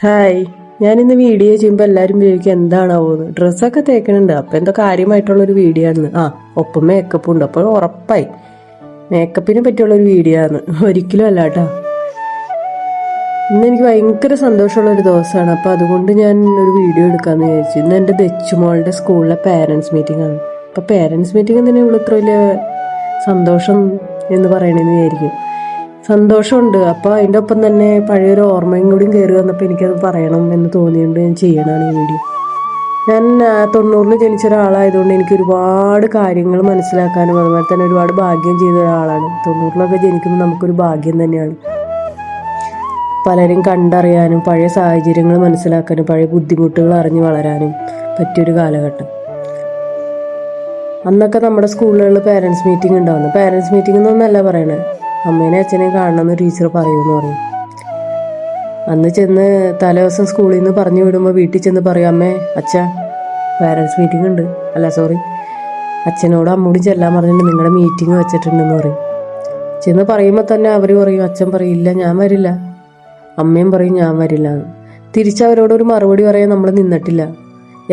Hi. ഞാനിന്ന് video ചെയ്യുമ്പോൾ എല്ലാവരും ചോദിക്കും എന്താണാവോന്ന്. ഡ്രസ്സൊക്കെ തേക്കണുണ്ട്. അപ്പം എന്തോ കാര്യമായിട്ടുള്ളൊരു വീഡിയോ ആണ്. ഒപ്പം മേക്കപ്പും ഉണ്ട്. അപ്പോൾ ഉറപ്പായി മേക്കപ്പിനെ പറ്റിയുള്ളൊരു വീഡിയോ ആണ്, ഒരിക്കലും അല്ല കേട്ടോ. ഇന്ന് എനിക്ക് ഭയങ്കര സന്തോഷമുള്ളൊരു ദിവസമാണ്. അപ്പോൾ അതുകൊണ്ട് ഞാൻ ഒരു വീഡിയോ എടുക്കാമെന്ന് വിചാരിച്ചു. ഇന്ന് എൻ്റെ ദച്ചുമോളുടെ സ്കൂളിലെ പാരൻസ് മീറ്റിംഗ് ആണ്. അപ്പോൾ പാരൻസ് മീറ്റിംഗ് തന്നെ ഇവിടെ ഇത്ര വലിയ സന്തോഷം എന്ന് പറയണമെന്ന് വിചാരിക്കും. സന്തോഷമുണ്ട്. അപ്പോൾ അതിൻ്റെ ഒപ്പം തന്നെ പഴയൊരു ഓർമ്മയും കൂടി കയറി വന്നപ്പോൾ എനിക്കത് പറയണം എന്ന് തോന്നിയുകൊണ്ട് ഞാൻ ചെയ്യണതാണ് ഈ വീഡിയോ. ഞാൻ 90-ൽ ജനിച്ച ഒരാളായതുകൊണ്ട് എനിക്ക് ഒരുപാട് കാര്യങ്ങൾ മനസ്സിലാക്കാനും അതുപോലെ തന്നെ ഒരുപാട് ഭാഗ്യം ചെയ്ത ഒരാളാണ്. 90-ലൊക്കെ ജനിക്കുമ്പോൾ നമുക്കൊരു ഭാഗ്യം തന്നെയാണ്. പലരും കണ്ടറിയാനും പഴയ സാഹചര്യങ്ങൾ മനസ്സിലാക്കാനും പഴയ ബുദ്ധിമുട്ടുകൾ അറിഞ്ഞു വളരാനും പറ്റിയൊരു കാലഘട്ടം. അന്നൊക്കെ നമ്മുടെ സ്കൂളുകളിൽ പാരൻസ് മീറ്റിംഗ് ഉണ്ടാവുന്നു. പാരൻസ് മീറ്റിംഗ് എന്നൊന്നല്ല പറയണേ, അമ്മേനെ അച്ഛനെ കാണണമെന്ന് ടീച്ചർ പറയുമെന്ന് പറയും. അന്ന് ചെന്ന് തലേ ദിവസം സ്കൂളിൽ നിന്ന് പറഞ്ഞു വിടുമ്പോൾ വീട്ടിൽ ചെന്ന് പറയും, അമ്മേ അച്ഛ പാരൻസ് മീറ്റിംഗ് ഉണ്ട്, അച്ഛനോട് അമ്മോടും ചെല്ലാൻ പറഞ്ഞിട്ട് നിങ്ങളുടെ മീറ്റിംഗ് വെച്ചിട്ടുണ്ടെന്ന് പറയും. ചെന്ന് പറയുമ്പോൾ തന്നെ അവർ പറയും, അച്ഛൻ പറയും ഇല്ല ഞാൻ വരില്ല, അമ്മയും പറയും ഞാൻ വരില്ല എന്ന്. തിരിച്ചവരോടൊരു മറുപടി പറയാൻ നമ്മൾ നിന്നിട്ടില്ല.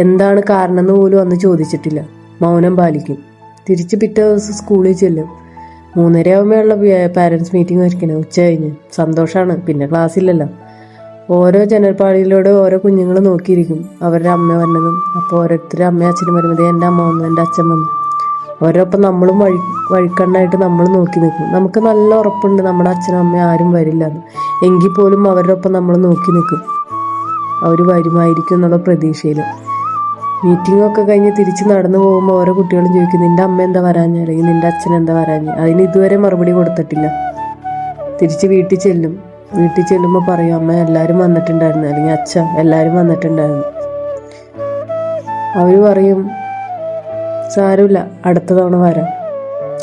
എന്താണ് കാരണം എന്ന് പോലും അന്ന് ചോദിച്ചിട്ടില്ല. മൗനം പാലിക്കും. തിരിച്ച് പിറ്റേ ദിവസം സ്കൂളിൽ ചെല്ലും. 3:30 ആകുമ്പോഴുള്ള പാരൻസ് മീറ്റിംഗ് വയ്ക്കണം. ഉച്ച കഴിഞ്ഞ് സന്തോഷമാണ്, പിന്നെ ക്ലാസ്സില്ലല്ലോ. ഓരോ ജനൽപ്പാടിയിലൂടെ ഓരോ കുഞ്ഞുങ്ങൾ നോക്കിയിരിക്കും അവരുടെ അമ്മ വന്നതും. അപ്പോൾ ഓരോരുത്തരും അമ്മയും അച്ഛനും വരുമ്പോൾ എൻ്റെ അമ്മ വന്നു, എൻ്റെ അച്ഛൻ വന്നു. അവരൊപ്പം നമ്മളും വഴിക്കണ്ണായിട്ട് നമ്മൾ നോക്കി നിൽക്കും. നമുക്ക് നല്ല ഉറപ്പുണ്ട് നമ്മുടെ അച്ഛനും അമ്മയും ആരും വരില്ല എന്ന്. എങ്കിൽ പോലും അവരുടെ ഒപ്പം നമ്മൾ നോക്കി നിൽക്കും, അവർ വരുമായിരിക്കും എന്നുള്ള പ്രതീക്ഷയിൽ. മീറ്റിംഗ് ഒക്കെ കഴിഞ്ഞ് തിരിച്ച് നടന്നു പോകുമ്പോൾ ഓരോ കുട്ടികളും ചോദിക്കും, നിൻ്റെ അമ്മ എന്താ വരാഞ്ഞ്, അല്ലെങ്കിൽ നിൻ്റെ അച്ഛൻ എന്താ വരാഞ്ഞ്. അതിന് ഇതുവരെ മറുപടി കൊടുത്തിട്ടില്ല. തിരിച്ച് വീട്ടിൽ ചെല്ലുമ്പോൾ പറയും, അമ്മ എല്ലാവരും വന്നിട്ടുണ്ടായിരുന്നു, അല്ലെങ്കിൽ അച്ഛ എല്ലാവരും വന്നിട്ടുണ്ടായിരുന്നു. അവർ പറയും സാരമില്ല അടുത്ത തവണ വരാം.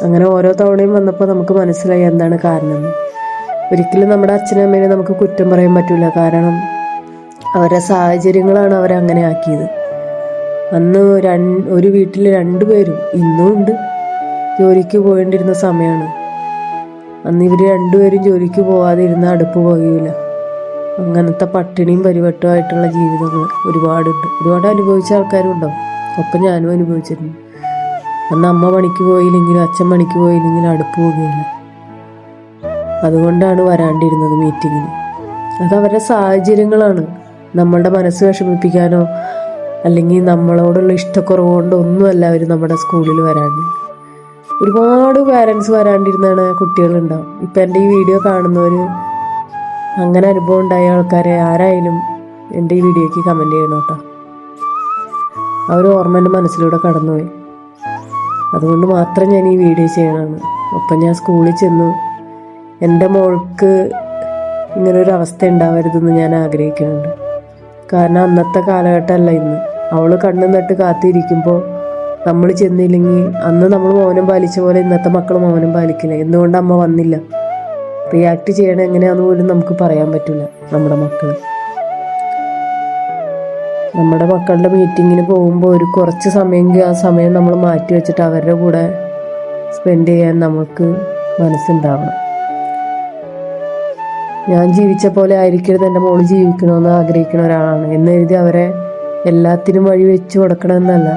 അങ്ങനെ ഓരോ തവണയും വന്നപ്പോൾ നമുക്ക് മനസ്സിലായി എന്താണ് കാരണം. ഒരിക്കലും നമ്മുടെ അച്ഛനും അമ്മേനെ നമുക്ക് കുറ്റം പറയാൻ പറ്റില്ല. കാരണം അവരുടെ സാഹചര്യങ്ങളാണ് അവരെ അങ്ങനെ ആക്കിയത്. അന്ന് ഒരു വീട്ടിൽ 2 പേരും ഇന്നും ഉണ്ട് ജോലിക്ക് പോകേണ്ടിരുന്ന സമയമാണ്. അന്ന് ഇവർ 2 പേരും ജോലിക്ക് പോകാതെ ഇരുന്ന അടുപ്പ് പോകില്ല. അങ്ങനത്തെ പട്ടിണിയും പരിവട്ടമായിട്ടുള്ള ജീവിതങ്ങൾ ഒരുപാടുണ്ട്. ഒരുപാട് അനുഭവിച്ച ആൾക്കാരും ഉണ്ടാവും. ഒപ്പം ഞാനും അനുഭവിച്ചിരുന്നു. അന്ന് അമ്മ പണിക്ക് പോയില്ലെങ്കിലും അച്ഛൻ പണിക്ക് പോയില്ലെങ്കിലും അടുപ്പ് പോകുകയില്ല. അതുകൊണ്ടാണ് വരാണ്ടിരുന്നത് മീറ്റിങ്ങിന്. അത് അവരുടെ സാഹചര്യങ്ങളാണ്. നമ്മളുടെ മനസ്സ് വിഷമിപ്പിക്കാനോ അല്ലെങ്കിൽ നമ്മളോടുള്ള ഇഷ്ടക്കുറവ് കൊണ്ടോ ഒന്നുമല്ല അവർ നമ്മുടെ സ്കൂളിൽ വരാണ്ട്. ഒരുപാട് പാരൻസ് വരാണ്ടിരുന്നാണ് കുട്ടികളുണ്ടാവും. ഇപ്പം എൻ്റെ ഈ വീഡിയോ കാണുന്നവർ അങ്ങനെ അനുഭവം ഉണ്ടായ ആൾക്കാരെ ആരായാലും എൻ്റെ ഈ വീഡിയോയ്ക്ക് കമൻറ്റ് ചെയ്യണം കേട്ടോ. അവർ ഓർമ്മ എൻ്റെ മനസ്സിലൂടെ കടന്നുപോയി. അതുകൊണ്ട് മാത്രം ഞാൻ ഈ വീഡിയോ ചെയ്യണതാണ്. ഒപ്പം ഞാൻ സ്കൂളിൽ ചെന്നു. എൻ്റെ മോൾക്ക് ഇങ്ങനൊരു അവസ്ഥ ഉണ്ടാവരുതെന്ന് ഞാൻ ആഗ്രഹിക്കുന്നുണ്ട്. കാരണം അന്നത്തെ കാലഘട്ടമല്ല ഇന്ന്. അവൾ കണ്ണും നട്ട് കാത്തിരിക്കുമ്പോൾ നമ്മൾ ചെന്നില്ലെങ്കിൽ അന്ന് നമ്മൾ മൗനം പാലിച്ച പോലെ ഇന്നത്തെ മക്കൾ മൗനം പാലിക്കില്ല. എന്തുകൊണ്ട് അമ്മ വന്നില്ല, റിയാക്ട് ചെയ്യണം എങ്ങനെയാണെന്ന് പോലും നമുക്ക് പറയാൻ പറ്റില്ല. നമ്മുടെ മക്കളുടെ മീറ്റിങ്ങിന് പോകുമ്പോൾ ഒരു കുറച്ച് സമയമെങ്കിൽ ആ സമയം നമ്മൾ മാറ്റി വെച്ചിട്ട് അവരുടെ കൂടെ സ്പെൻഡ് ചെയ്യാൻ നമുക്ക് മനസ്സുണ്ടാവണം. ഞാൻ ജീവിച്ച പോലെ ആയിരിക്കരുത് എൻ്റെ മോള് ജീവിക്കണമെന്ന് ആഗ്രഹിക്കുന്ന ഒരാളാണ്. എന്ന് എഴുതി അവരെ എല്ലാത്തിനും വഴി വെച്ച് കൊടുക്കണമെന്നല്ല.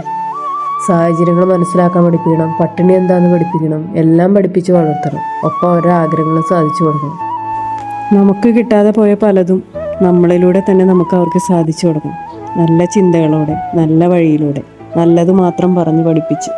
സാഹചര്യങ്ങൾ മനസ്സിലാക്കാൻ പഠിപ്പിക്കണം, പട്ടിണി എന്താണെന്ന് പഠിപ്പിക്കണം, എല്ലാം പഠിപ്പിച്ച് വളർത്തണം. ഒപ്പം അവരുടെ ആഗ്രഹങ്ങൾ സാധിച്ചു കൊടുക്കണം. നമുക്ക് കിട്ടാതെ പോയ പലതും നമ്മളിലൂടെ തന്നെ നമുക്ക് അവർക്ക് സാധിച്ചു കൊടുക്കണം. നല്ല ചിന്തകളോടെ, നല്ല വഴിയിലൂടെ, നല്ലത് മാത്രം പറഞ്ഞ് പഠിപ്പിച്ച്.